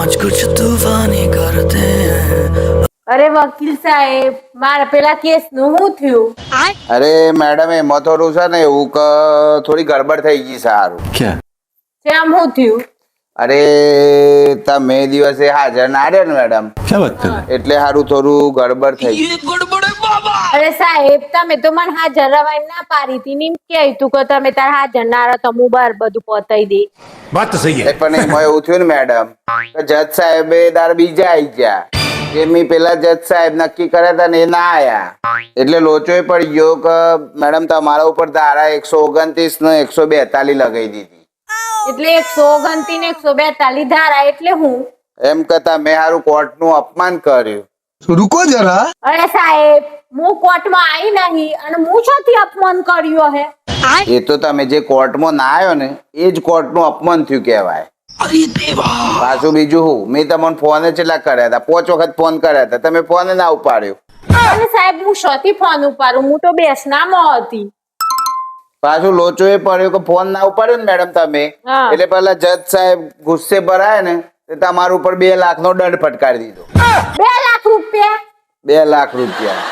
आज कुछ तूफानी करते हैं। અરે વકીલ સાહેબ, મારા પેલા કેસ નું શું થયું? અરે મેડમ એમાં થોડું છે ને એવું કે થોડી ગડબડ થઈ ગઈ. સારું क्या? કેમ શું થયું? અરે તમે દિવસે હાજર ના રહ્યો ને મેડમ, क्या बात कर रहे हैं? એટલે સારું થોડું ગડબડ થઈ ગઈ. અરે સાહેબ, તમે તો મને હાજર રહેવાની ના પાડી હતી ને એમ કહ્યું તું કે તમે તાર હાજર ના રહો તો હું બાર બધું પતાઈ દે. बात तो सही है. પણ એમાં એવું થયું ને મેડમ કે જજ સાહેબે તાર બીજા આવી ગયા. જે મેં પેલા જજ સાહેબ નક્કી કર્યા હતા ને એ ના આયા, એટલે લોચોય પડી ગયો કે મેડમ તમારા ઉપર ધારા 129 ને 142 લગાવી દીધી. એટલે 129 ને 142 ધારા એટલે હું? એમ કે તમે સારું કોર્ટનું અપમાન કર્યું. रुको जरा. અરે સાહેબ, હું કોર્ટમાં આવી નહીં અને હું શોથી અપમાન કર્યું હે? એ તો તમે જે કોર્ટમાં ના આવ્યો ને એ જ કોર્ટનું અપમાન થયું કહેવાય. પાછું બીજું હું, મેં તમને ફોન કેટલા કર્યા હતા, 5 વખત ફોન કર્યા હતા, તમે ફોન ના ઉપાડ્યો. અને સાહેબ, હું શોથી ફોન ઉપાડું? હું તો બેસનામાં હતી. પાછું લોચો એ પડ્યો કે ફોન ના ઉપાડ્યો ને મેડમ તમે, હા. એટલે પેલા જજ સાહેબ ગુસ્સે ભરાય ને તે તમારા ઉપર 2 લાખનો દંડ ફટકારી દીધો. 2 લાખ રૂપિયા? 2 લાખ રૂપિયા.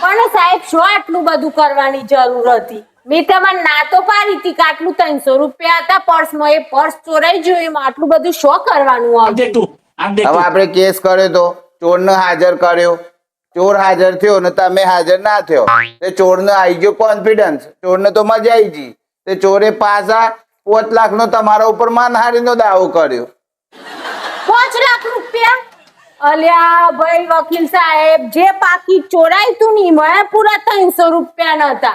પણ સાહેબ, શું આટલું બધું કરવાની જરૂર હતી? મેં તમને ના તો પાડી હતી કે આટલું 300 રૂપિયા હતા પર્સમાં, એ પર્સ ચોરાઈ ગયું, એમાં આટલું બધું શું કરવાનું આવ્યું? હવે આપણે કેસ કર્યો તો ચોરને હાજર કર્યો, ચોર હાજર થયો ને તમે હાજર ના થયો, તે ચોરને આવી ગયો કોન્ફિડન્સ, ચોરને તો મજા આવી ગઈ, તે ચોરે પાછા 5 લાખનો તમારા ઉપર માનહાનિનો દાવો કર્યો. 5 લાખ રૂપિયા? અલ્યા ભાઈ વકીલ સાહેબ, જે પાકીટ ચોરાયું તું ને એમાં પૂરા 300 રૂપિયા નતા.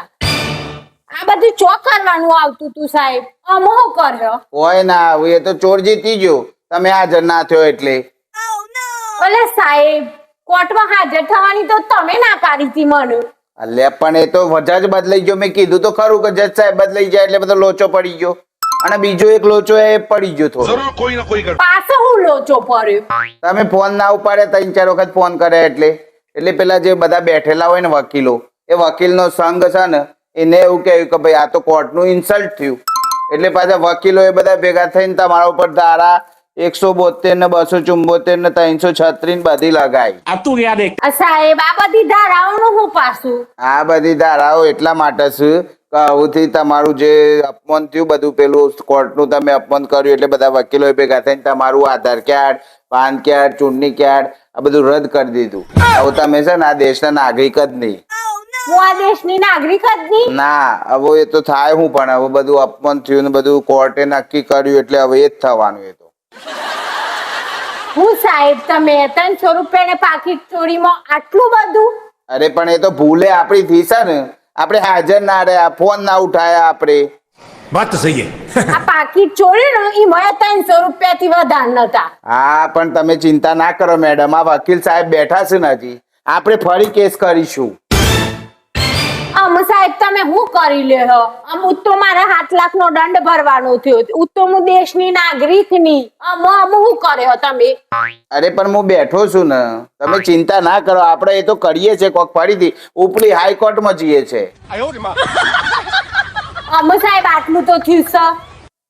આ બધું ચો કરવાનું આવતું તું સાહેબ? અમો કર્યો હોય ના આવું, એ તો ચોર જીતી ગયો, તમે હાજર ના થયો એટલે. અલે સાહેબ, કોર્ટમાં હાજર થવાની તો તમે ના પાડી હતી મને. અલ્યા પણ એ તો વજહ જ બદલાઈ ગયો. મેં કીધું તો ખરું કે જજ સાહેબ બદલાઈ જાય એટલે બધો લોચો પડી ગયો, અને બીજો એક લોચો એ પડી ગયો થોડો. પાછો હું લોચો પડ્યો? તમે ફોન ના ઉપાડ્યા, 3-4 વખત ફોન કર્યા એટલે પેલા જે બધા બેઠેલા હોય ને વકીલો, એ વકીલનો સંઘ છે ને એને એવું કહ્યું કે ભાઈ આ તો કોર્ટનું ઇન્સલ્ટ થયું, એટલે પાછા વકીલો એ બધા ભેગા થઈને તમારા ઉપર ધારા 172 ને 274 ને 336 બધી લગાઈ. સાહેબ, આ બધી ધારાઓનું હું પાછું? આ બધી ધારાઓ એટલા માટે છે કે હવેથી તમારું જે અપમાન થયું બધું પેલું કોર્ટનું તમે અપમાન કર્યું, એટલે બધા વકીલો ભેગા થઈને તમારું આધાર કાર્ડ, પાન કાર્ડ, ચૂંટણી કાર્ડ આ બધું રદ કરી દીધું. હવે તમે છે ને આ દેશના નાગરિક જ નહીં. હું આ દેશની નાગરિક જ નહીં? ના, હવે એ તો થાય હું, પણ હવે બધું અપમાન થયું ને બધું કોર્ટે નક્કી કર્યું એટલે હવે એ જ થવાનું. એ તો હું સાહેબ, તમે 300 રૂપિયા ને પાકીટ ચોરીમાં આટલું બધું? અરે પણ એ તો ભૂલે આપણી થી છે ને, આપણે હાજર ના રહ્યા, ફોન ના ઉઠાયા આપણે. बात तो सही है. આ પાકીટ ચોરી ને એમાં 300 રૂપિયા થી વધારે નતા. હા પણ તમે ચિંતા ના કરો મેડમ, આ વકીલ સાહેબ બેઠા છે ને હજી, આપણે ફરી કેસ કરીશું. આમ સાહેબ, તમે શું કરી લ્યો? આમ તો મારે 7 લાખ નો દંડ ભરવાનો થયો, તો હું દેશની નાગરિક ની. આમ શું કર્યો તમે? અરે પણ હું બેઠો છું ને, તમે ચિંતા ના કરો, આપણે એ તો કરીએ છે કોક ફરીથી ઉપલી હાઈકોર્ટમાં જઈએ છે. આમ સાહેબ, આટલું તો થયું છે.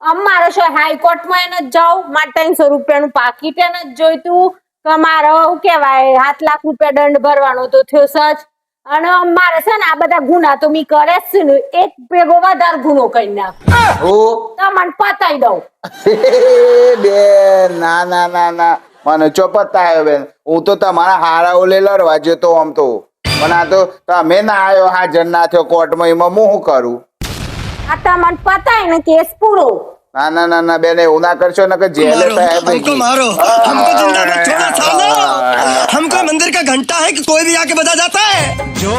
આમ મારે શું હાઈકોર્ટમાં એને જ જાઉં? મારે 300 રૂપિયાનું પાકીટ એને જ જોઈતું કે મારે શું કહેવાય 7 લાખ રૂપિયા દંડ ભરવાનો તો થયો સચ. અને મારે છે ને આ બધા ગુના તો મી કરે જ છે ને, એક ભેગો વધારે ગુનો કરી નાખ ઓ તમને પતાઈ દઉં. બેન ના ના ના ના, મને ચોપત આવ્યો બેન, હું તો તમારા હારા ઓલે લડવા જતો આમ તો, પણ આ તો તમે ના આવ્યો, હાજર ના થયો કોર્ટમાં, એમાં હું શું કરું? આ તમને પતાય ને કેસ પૂરો. ના ના ના ના બેન, એવું ના કરશો ને કે જેલ हमको मारो, हमको जिंदा मत छोड़ो सालो. हम कोई मंदिर का घंटा है कि कोई भी आके बजा जाता है. जो